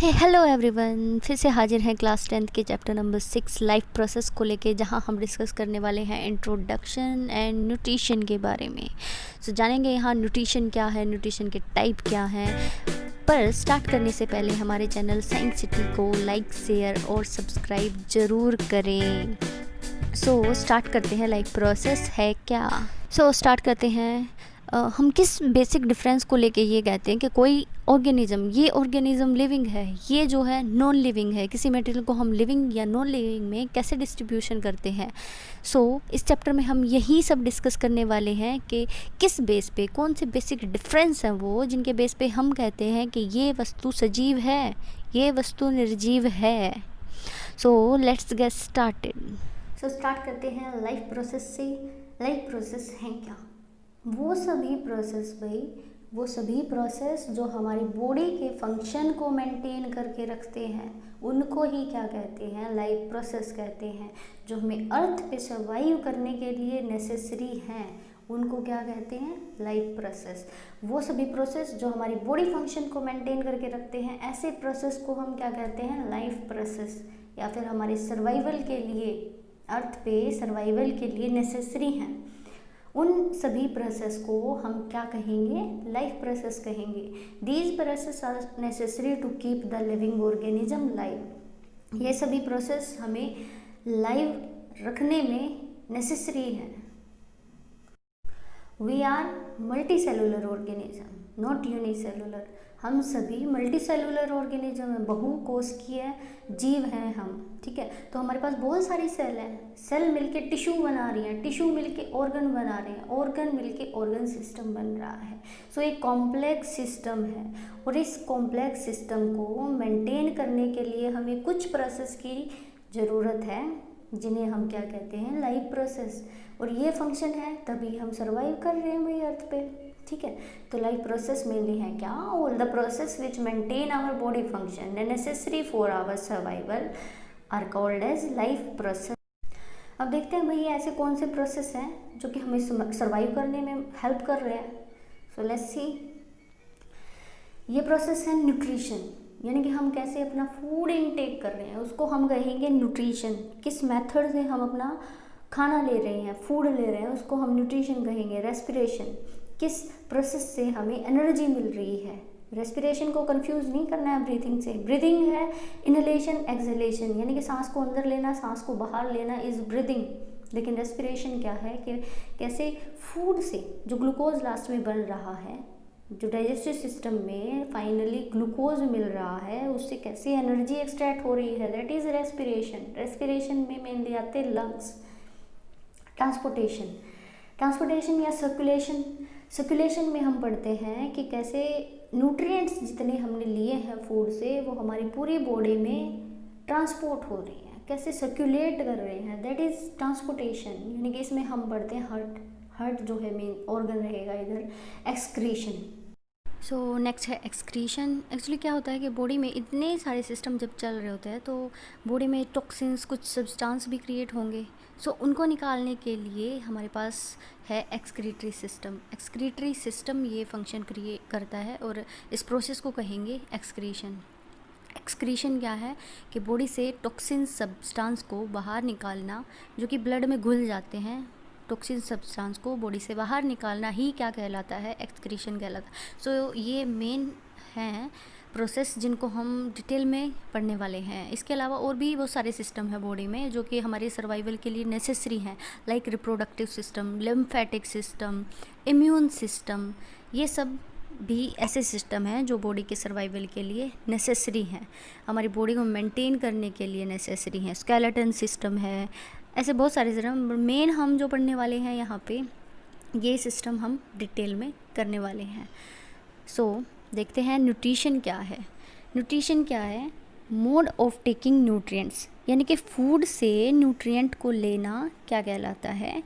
Hello everyone, फिर से हाजिर हैं क्लास 10th के चैप्टर नंबर 6 लाइफ प्रोसेस को लेके, जहां हम डिस्कस करने वाले हैं इंट्रोडक्शन एंड न्यूट्रिशन के बारे में। जानेंगे यहाँ न्यूट्रिशन क्या है, न्यूट्रिशन के टाइप क्या हैं। पर स्टार्ट करने से पहले हमारे चैनल साइंस सिटी को लाइक, शेयर और सब्सक्राइब ज़रूर करें। स्टार्ट करते हैं, लाइफ प्रोसेस है क्या। स्टार्ट करते हैं। हम किस बेसिक डिफरेंस को लेके ये कहते हैं कि कोई ऑर्गेनिज्म, ये ऑर्गेनिज्म लिविंग है, ये जो है नॉन लिविंग है। किसी मटेरियल को हम लिविंग या नॉन लिविंग में कैसे डिस्ट्रीब्यूशन करते हैं। इस चैप्टर में हम यही सब डिस्कस करने वाले हैं कि किस बेस पे, कौन से बेसिक डिफरेंस हैं वो, जिनके बेस पे हम कहते हैं कि ये वस्तु सजीव है, ये वस्तु निर्जीव है। Let's get started. स्टार्ट करते हैं लाइफ प्रोसेस से। लाइफ प्रोसेस है क्या? वो सभी प्रोसेस जो हमारी बॉडी के फंक्शन को मेंटेन करके रखते हैं, उनको ही क्या कहते हैं? लाइफ प्रोसेस कहते हैं। जो हमें अर्थ पे सर्वाइव करने के लिए नेसेसरी हैं, उनको क्या कहते हैं? Life process. वो सभी प्रोसेस जो हमारी बॉडी फंक्शन को मेंटेन करके रखते हैं, ऐसे प्रोसेस को हम क्या कहते हैं? Life process. या फिर हमारे सर्वाइवल के लिए, अर्थ पे सर्वाइवल के लिए नेसेसरी हैं, उन सभी प्रोसेस को हम क्या कहेंगे? लाइफ प्रोसेस कहेंगे। These process are necessary to keep the living organism live. ये सभी प्रोसेस हमें लाइव रखने में नेसेसरी है। We are multi cellular organism, not unicellular. हम सभी मल्टी सेलुलर ऑर्गेनिज्म हैं, बहुकोशिकीय जीव हैं हम। ठीक है, तो हमारे पास बहुत सारी सेल हैं। सेल मिलके टिश्यू बना रही हैं, टिश्यू मिलके ऑर्गन बना रहे हैं, ऑर्गन मिलके ऑर्गन सिस्टम बन रहा है। एक कॉम्प्लेक्स सिस्टम है, और इस कॉम्प्लेक्स सिस्टम को मेंटेन करने के लिए हमें कुछ प्रोसेस की ज़रूरत है, जिन्हें हम क्या कहते हैं? Life process. और ये फंक्शन है, तभी हम सर्वाइव कर रहे हैं भाई अर्थ पे। ठीक है, तो लाइफ प्रोसेस मेनली है क्या? All the process which maintain our body function and necessary for our survival are called as life process. अब देखते हैं भाई ऐसे कौन से प्रोसेस हैं जो कि हमें सर्वाइव करने में हेल्प कर रहे हैं। Let's see. ये प्रोसेस है न्यूट्रिशन, यानी कि हम कैसे अपना फूड इनटेक कर रहे हैं, उसको हम कहेंगे न्यूट्रिशन। किस मेथड से हम अपना खाना ले रहे हैं, फूड ले रहे हैं, उसको हम न्यूट्रिशन कहेंगे। रेस्पिरेशन, किस प्रोसेस से हमें एनर्जी मिल रही है। रेस्पिरेशन को कंफ्यूज नहीं करना है ब्रीथिंग से। ब्रीथिंग है इनहेलेशन, एक्सहेलेशन, यानी कि सांस को अंदर लेना, सांस को बाहर लेना इज ब्रीथिंग। लेकिन रेस्पिरेशन क्या है कि कैसे फूड से जो ग्लूकोज लास्ट में बन रहा है, जो डाइजेस्टिव सिस्टम में फाइनली ग्लूकोज मिल रहा है, उससे कैसे एनर्जी एक्सट्रैक्ट हो रही है, दैट इज रेस्पिरेशन। रेस्पिरेशन में मेनली आते हैं लंग्स। ट्रांसपोर्टेशन या सर्कुलेशन में हम पढ़ते हैं कि कैसे न्यूट्रिएंट्स जितने हमने लिए हैं फूड से, वो हमारी पूरी बॉडी में ट्रांसपोर्ट हो रही हैं, कैसे सर्कुलेट कर रहे हैं, दैट इज़ ट्रांसपोर्टेशन। यानी कि इसमें हम पढ़ते हैं हार्ट जो है मेन ऑर्गन रहेगा इधर। एक्सक्रीशन। नेक्स्ट है एक्सक्रीशन। एक्चुअली क्या होता है कि बॉडी में इतने सारे सिस्टम जब चल रहे होते हैं, तो बॉडी में टॉक्सिन्स, कुछ सब्सटेंस भी क्रिएट होंगे। उनको निकालने के लिए हमारे पास है एक्सक्रीटरी सिस्टम। एक्सक्रीटरी सिस्टम ये फंक्शन क्रिएट करता है, और इस प्रोसेस को कहेंगे एक्सक्रीशन। एक्सक्रीशन क्या है कि बॉडी से टॉक्सिन सब्सटेंस को बाहर निकालना, जो कि ब्लड में घुल जाते हैं। टॉक्सिन सब्सटेंस को बॉडी से बाहर निकालना ही क्या कहलाता है? एक्सक्रीशन कहलाता है। ये मेन हैं प्रोसेस जिनको हम डिटेल में पढ़ने वाले हैं। इसके अलावा और भी बहुत सारे सिस्टम है बॉडी में जो कि हमारे सर्वाइवल के लिए नेसेसरी हैं, like reproductive system, lymphatic system, immune system. ये सब भी ऐसे सिस्टम हैं जो बॉडी के सर्वाइवल के लिए नेसेसरी हैं, हमारी बॉडी को मेंटेन करने के लिए नेसेसरी हैं। स्केलेटन सिस्टम है, ऐसे बहुत सारे सिस्टम। मेन हम जो पढ़ने वाले हैं यहाँ पे, ये सिस्टम हम डिटेल में करने वाले हैं। देखते हैं न्यूट्रिशन क्या है। न्यूट्रिशन क्या है? मोड ऑफ टेकिंग न्यूट्रिएंट्स, यानी कि फूड से न्यूट्रिएंट को लेना क्या कहलाता है?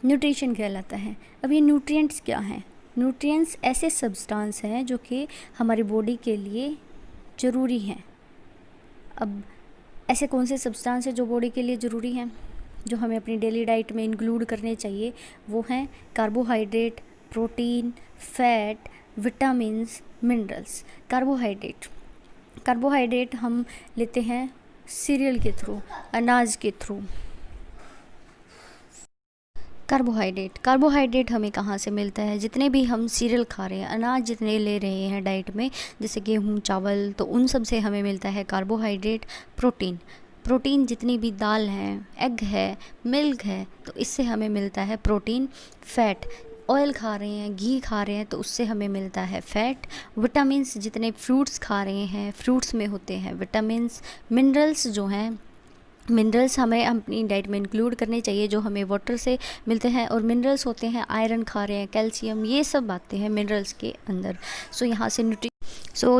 न्यूट्रिशन कहलाता है। अब ये न्यूट्रिएंट्स क्या हैं? न्यूट्रिएंट्स ऐसे सब्सटेंस हैं जो कि हमारी बॉडी के लिए ज़रूरी हैं। अब ऐसे कौन से सब्सटेंस हैं जो बॉडी के लिए ज़रूरी हैं, जो हमें अपनी डेली डाइट में इंक्लूड करने चाहिए? वो हैं carbohydrate, protein, fat, vitamins, minerals. Carbohydrate carbohydrate हम लेते हैं सीरियल के थ्रू, अनाज के थ्रू। कार्बोहाइड्रेट हमें कहाँ से मिलता है? जितने भी हम सीरियल खा रहे हैं, अनाज जितने ले रहे हैं डाइट में, जैसे गेहूँ, चावल, तो उन सब से हमें मिलता है कार्बोहाइड्रेट। प्रोटीन जितनी भी दाल हैं, एग है, मिल्क है, तो इससे हमें मिलता है प्रोटीन। फैट, ऑयल खा रहे हैं, घी खा रहे हैं, तो उससे हमें मिलता है फैट। विटामिन्स, जितने फ्रूट्स खा रहे हैं, फ्रूट्स में होते हैं विटामिन्स। मिनरल्स जो हैं, मिनरल्स हमें अपनी डाइट में इंक्लूड करने चाहिए, जो हमें वाटर से मिलते हैं। और मिनरल्स होते हैं, आयरन खा रहे हैं, कैल्शियम, ये सब आते हैं मिनरल्स के अंदर। सो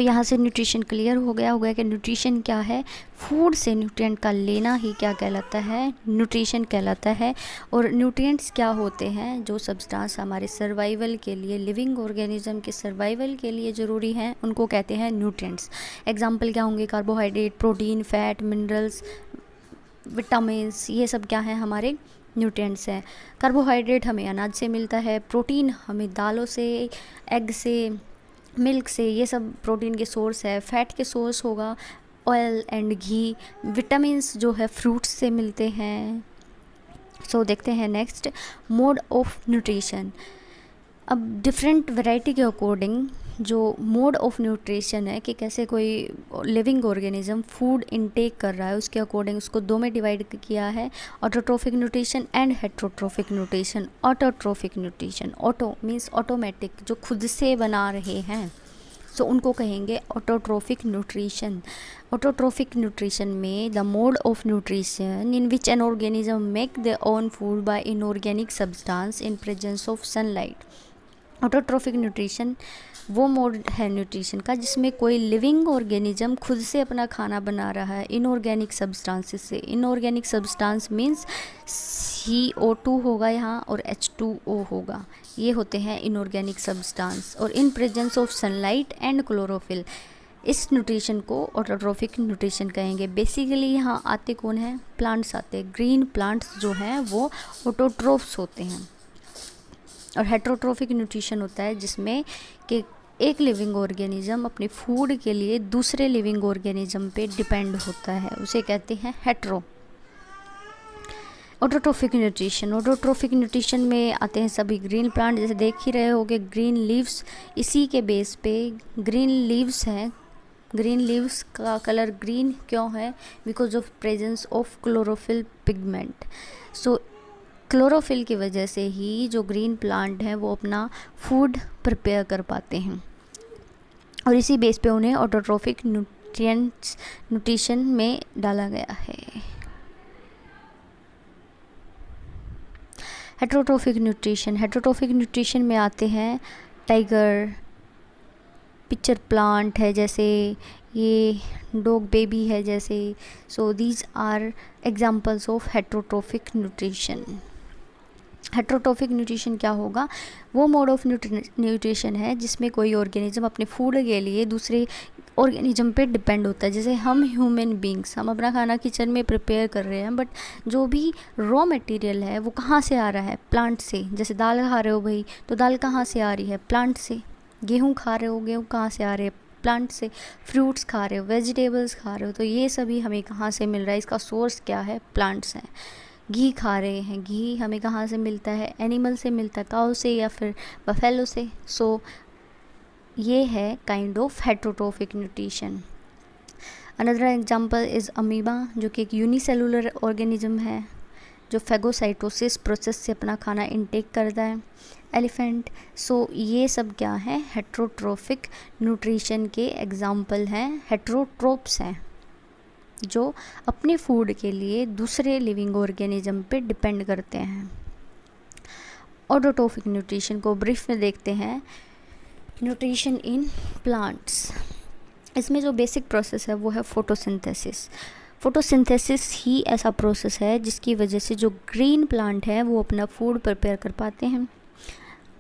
यहाँ से न्यूट्रिशन क्लियर हो गया होगा कि न्यूट्रिशन क्या है। फूड से न्यूट्रिएंट का लेना ही क्या कहलाता है? न्यूट्रिशन कहलाता है। और न्यूट्रिएंट्स क्या होते हैं? जो सब्सटेंस हमारे सर्वाइवल के लिए, लिविंग ऑर्गेनिज्म के सर्वाइवल के लिए ज़रूरी हैं, उनको कहते हैं न्यूट्रिएंट्स। एग्जाम्पल क्या होंगे? Carbohydrate, protein, fat, minerals, vitamins, ये सब क्या है? हमारे न्यूट्रिएंट्स हैं। कार्बोहाइड्रेट हमें अनाज से मिलता है, प्रोटीन हमें दालों से, एग से, मिल्क से, ये सब प्रोटीन के सोर्स है। फैट के सोर्स होगा ऑयल एंड घी। विटामिन्स जो है फ्रूट्स से मिलते हैं। सो देखते हैं नेक्स्ट, मोड ऑफ न्यूट्रिशन। अब डिफरेंट वैरायटी के अकॉर्डिंग जो मोड ऑफ न्यूट्रिशन है कि कैसे कोई लिविंग ऑर्गेनिज्म फूड इनटेक कर रहा है, उसके अकॉर्डिंग उसको दो में डिवाइड किया है, autotrophic nutrition and heterotrophic nutrition. Autotrophic nutrition, auto means automatic, जो खुद से बना रहे हैं, सो उनको कहेंगे ऑटोट्रोफिक न्यूट्रिशन। ऑटोट्रोफिक न्यूट्रिशन में the mode of nutrition in which an organism make their own food by inorganic substance in presence of sunlight. Autotrophic nutrition वो मोड है न्यूट्रिशन का जिसमें कोई लिविंग ऑर्गेनिज्म खुद से अपना खाना बना रहा है इनऑर्गेनिक सब्सटेंसेस से। इनऑर्गेनिक सब्सटेंस मीन्स CO2 होगा यहाँ और H2O होगा, ये होते हैं इनऑर्गेनिक सब्सटेंस। और in presence of sunlight and chlorophyll, इस न्यूट्रिशन को ऑटोट्रोफिक न्यूट्रिशन कहेंगे। बेसिकली यहाँ आते कौन हैं? प्लांट्स आते हैं। ग्रीन प्लांट्स जो हैं वो ऑटोट्रोफ्स होते हैं। और हेट्रोट्रोफिक न्यूट्रिशन होता है जिसमें कि एक लिविंग ऑर्गेनिज्म अपने फूड के लिए दूसरे लिविंग ऑर्गेनिज्म पे डिपेंड होता है, उसे कहते हैं हेट्रो। ऑटोट्रोफिक न्यूट्रिशन में आते हैं सभी ग्रीन प्लांट, जैसे देख ही रहे होगे ग्रीन लीव्स, इसी के बेस पे ग्रीन लीव्स हैं। ग्रीन लीव्स का कलर ग्रीन क्यों है? Because of presence of chlorophyll pigment. So chlorophyll की वजह से ही जो ग्रीन प्लांट हैं वो अपना फूड प्रिपेयर कर पाते हैं, और इसी बेस पे उन्हें ऑटोट्रोफिक न्यूट्रिशन में डाला गया है। हेट्रोट्रोफिक न्यूट्रिशन में आते हैं टाइगर, पिक्चर प्लांट है, जैसे ये डॉग बेबी है जैसे। So these are examples of heterotrophic nutrition. Heterotrophic nutrition क्या होगा? वो मोड ऑफ न्यूट्रिशन है जिसमें कोई ऑर्गेनिज्म अपने फूड के लिए दूसरे ऑर्गेनिज्म पे डिपेंड होता है। जैसे हम ह्यूमन बींग्स, हम अपना खाना किचन में प्रिपेयर कर रहे हैं, बट जो भी रॉ मटेरियल है वो कहाँ से आ रहा है? प्लांट से। जैसे दाल खा रहे हो भाई, तो दाल कहाँ से आ रही है? प्लांट से। गेहूँ खा रहे हो, गेहूँ कहाँ से आ रहे हैं? प्लांट से। फ्रूट्स खा रहे हो, वेजिटेबल्स खा रहे हो, तो ये सभी हमें कहाँ से मिल रहा है? इसका सोर्स क्या है? प्लांट्स हैं। घी खा रहे हैं, घी हमें कहाँ से मिलता है? एनिमल से मिलता है, काऊ से या फिर बफेलो से। सो ये है kind of heterotrophic nutrition. Another example is amoeba, जो कि एक यूनिसेलुलर ऑर्गेनिज्म है जो फेगोसाइटोसिस प्रोसेस से अपना खाना इनटेक करता है। एलिफेंट। सो ये सब क्या है? हेट्रोट्रोफिक न्यूट्रिशन के एग्जाम्पल हैं। हेट्रोट्रोप्स हैं जो अपने फूड के लिए दूसरे लिविंग ऑर्गेनिज्म पे डिपेंड करते हैं। ऑटोट्रोफिक न्यूट्रिशन को ब्रीफ में देखते हैं। न्यूट्रिशन इन प्लांट्स, इसमें जो बेसिक प्रोसेस है वो है फोटोसिंथेसिस। फोटोसिंथेसिस ही ऐसा प्रोसेस है जिसकी वजह से जो ग्रीन प्लांट है वो अपना फूड प्रिपेयर कर पाते हैं।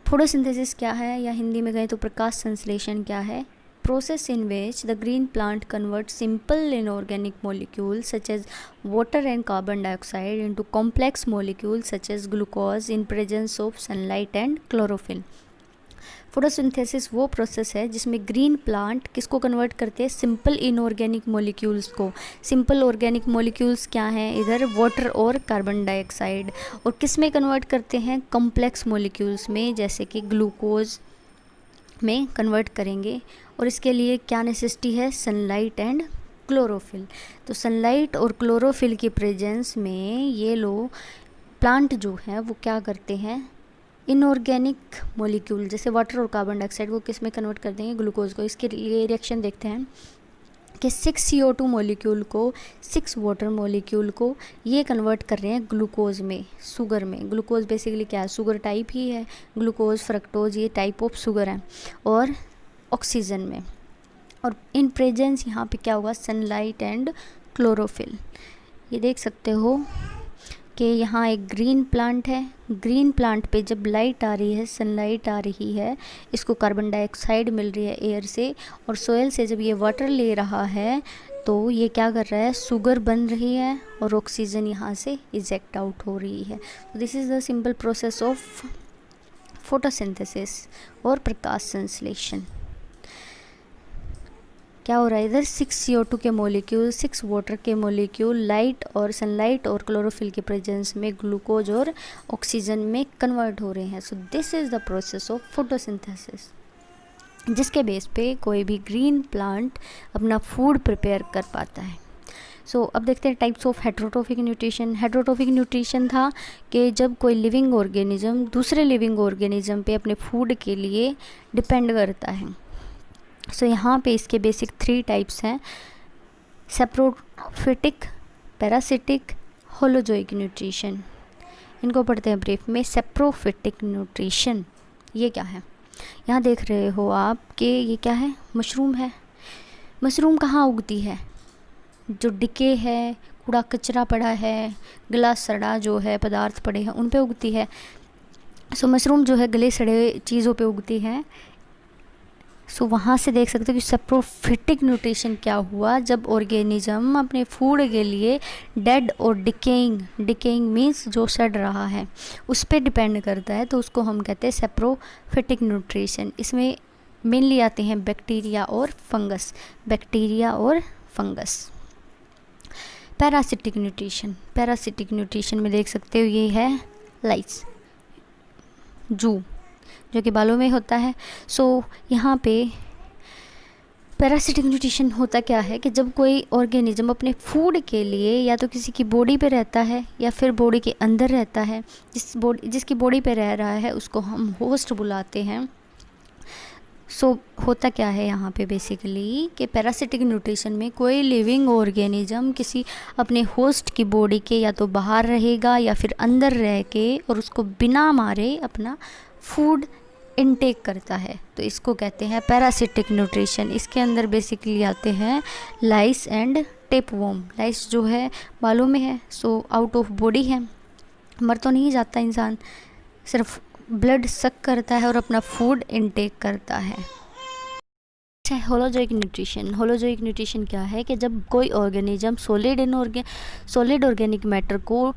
फोटोसिंथेसिस क्या है, या हिंदी में कहें तो प्रकाश संश्लेषण क्या है? Process in which the green plant converts simple inorganic molecules such as water and carbon dioxide into complex molecules such as glucose in presence of sunlight and chlorophyll. Photosynthesis वो प्रोसेस है जिसमें ग्रीन प्लांट किसको convert करते हैं, simple inorganic molecules को। Simple organic molecules क्या हैं, इधर वाटर और कार्बन डाइऑक्साइड, और किस में कन्वर्ट करते हैं, कॉम्प्लेक्स मॉलिक्यूल्स में, जैसे कि ग्लूकोज में कन्वर्ट करेंगे। और इसके लिए क्या नेसेसिटी है, सनलाइट एंड क्लोरोफिल। तो सनलाइट और क्लोरोफिल की प्रेजेंस में ये लोग प्लांट जो है वो क्या करते हैं, इनऑर्गेनिक मॉलिक्यूल जैसे वाटर और कार्बन डाइऑक्साइड को किस में कन्वर्ट कर देंगे, ग्लूकोज को। इसके लिए रिएक्शन देखते हैं कि 6 CO2 मॉलिक्यूल को 6 वाटर मॉलिक्यूल को ये कन्वर्ट कर रहे हैं ग्लूकोज में, शुगर में। ग्लूकोज बेसिकली क्या है, शुगर टाइप ही है। ग्लूकोज, फ्रक्टोज ये टाइप ऑफ शुगर है। और ऑक्सीजन में, और इन प्रेजेंस यहाँ पे क्या होगा, सनलाइट एंड क्लोरोफिल। ये देख सकते हो कि यहाँ एक ग्रीन प्लांट है। ग्रीन प्लांट पे जब लाइट आ रही है, सनलाइट आ रही है, इसको कार्बन डाइऑक्साइड मिल रही है एयर से, और सोयल से जब ये वाटर ले रहा है तो ये क्या कर रहा है, शुगर बन रही है और ऑक्सीजन यहाँ से इजेक्ट आउट हो रही है। This is the simple process of photosynthesis और प्रकाश संश्लेषण। क्या हो रहा है इधर, 6 CO2 के मॉलिक्यूल, 6 वाटर के मॉलिक्यूल लाइट और सनलाइट और क्लोरोफिल के प्रेजेंस में ग्लूकोज और ऑक्सीजन में कन्वर्ट हो रहे हैं। So this is the process of photosynthesis, जिसके बेस पे कोई भी ग्रीन प्लांट अपना फूड प्रिपेयर कर पाता है। सो अब देखते हैं types of heterotrophic nutrition. Heterotrophic nutrition था कि जब कोई लिविंग ऑर्गेनिज्म दूसरे लिविंग ऑर्गेनिज्म पे अपने फूड के लिए डिपेंड करता है। सो यहाँ पे इसके बेसिक 3 टाइप्स हैं, सेप्रोफिटिक, पैरासिटिक, होलोजोइक न्यूट्रिशन। इनको पढ़ते हैं ब्रीफ में। सेप्रोफिटिक न्यूट्रिशन ये क्या है, यहाँ देख रहे हो आप कि ये क्या है, मशरूम है। मशरूम कहाँ उगती है, जो डिके है, कूड़ा कचरा पड़ा है, गला सड़ा जो है पदार्थ पड़े हैं उन पे उगती है। सो मशरूम जो है गले सड़े चीज़ों पे उगती है। सो वहाँ से देख सकते हो कि सेप्रोफिटिक न्यूट्रिशन क्या हुआ, जब ऑर्गेनिज्म अपने फूड के लिए डेड और डिकेइंग मीन्स जो सड़ रहा है उस पर डिपेंड करता है, तो उसको हम कहते हैं सेप्रोफिटिक न्यूट्रिशन। इसमें मेनली आते हैं बैक्टीरिया और फंगस, पैरासिटिक न्यूट्रिशन में देख सकते हो ये है लाइस, जो कि बालों में होता है। सो यहाँ पे पैरासिटिक न्यूट्रिशन होता क्या है कि जब कोई ऑर्गेनिज्म अपने फूड के लिए या तो किसी की बॉडी पे रहता है या फिर बॉडी के अंदर रहता है, जिसकी बॉडी पे रह रहा है उसको हम होस्ट बुलाते हैं। सो होता क्या है यहाँ पे बेसिकली कि पैरासिटिक न्यूट्रिशन में कोई लिविंग ऑर्गेनिज्म किसी अपने होस्ट की बॉडी के या तो बाहर रहेगा या फिर अंदर रह के और उसको बिना मारे अपना फूड इनटेक करता है, तो इसको कहते हैं पैरासिटिक न्यूट्रिशन। इसके अंदर बेसिकली आते हैं लाइस एंड टेपवर्म। लाइस जो है बालों में है, सो आउट ऑफ बॉडी है, मर तो नहीं जाता इंसान, सिर्फ ब्लड सक करता है और अपना फूड इनटेक करता है। अच्छा, होलोजोइक न्यूट्रिशन क्या है कि जब कोई ऑर्गेनिज्म सॉलिड ऑर्गेनिक मैटर को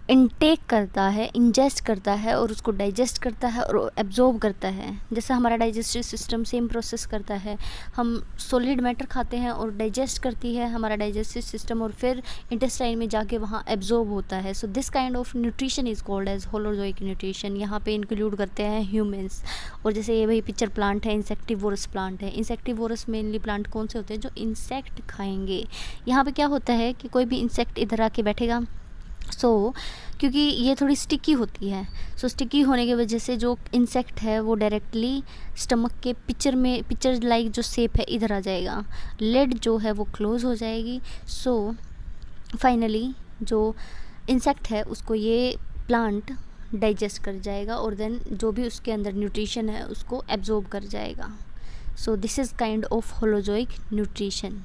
इनटेक करता है, इंजेस्ट करता है और उसको डाइजेस्ट करता है और एब्जॉर्ब करता है। जैसा हमारा डाइजेस्टिव सिस्टम सेम प्रोसेस करता है, हम सॉलिड मैटर खाते हैं और डाइजेस्ट करती है हमारा डाइजेस्टिव सिस्टम और फिर इंटेस्टाइन में जाके वहाँ एब्जॉर्ब होता है। So this kind of nutrition is called as holozoic nutrition. यहाँ पे इंक्लूड करते हैं ह्यूमंस। और जैसे ये वही पिक्चर प्लांट है, इंसेक्टिवोरस प्लांट है। इंसेक्टिवोरस मेनली प्लांट कौन से होते हैं, जो इंसेक्ट खाएंगे। यहाँ पे क्या होता है कि कोई भी इंसेक्ट इधर आके बैठेगा, क्योंकि ये थोड़ी स्टिकी होती है, स्टिकी होने की वजह से जो इंसेक्ट है वो डायरेक्टली स्टमक के पिक्चर लाइक जो शेप है इधर आ जाएगा, लिड जो है वो क्लोज़ हो जाएगी। फाइनली जो इंसेक्ट है उसको ये प्लांट डाइजेस्ट कर जाएगा और देन जो भी उसके अंदर न्यूट्रिशन है उसको एब्जॉर्ब कर जाएगा। This is kind of holozoic nutrition.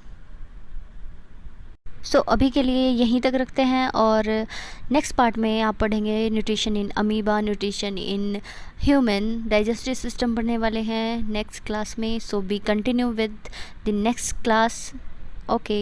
अभी के लिए यहीं तक रखते हैं और नेक्स्ट पार्ट में आप पढ़ेंगे nutrition in amoeba, nutrition in human, digestive system पढ़ने वाले हैं नेक्स्ट क्लास में। B continue with the next class. Okay.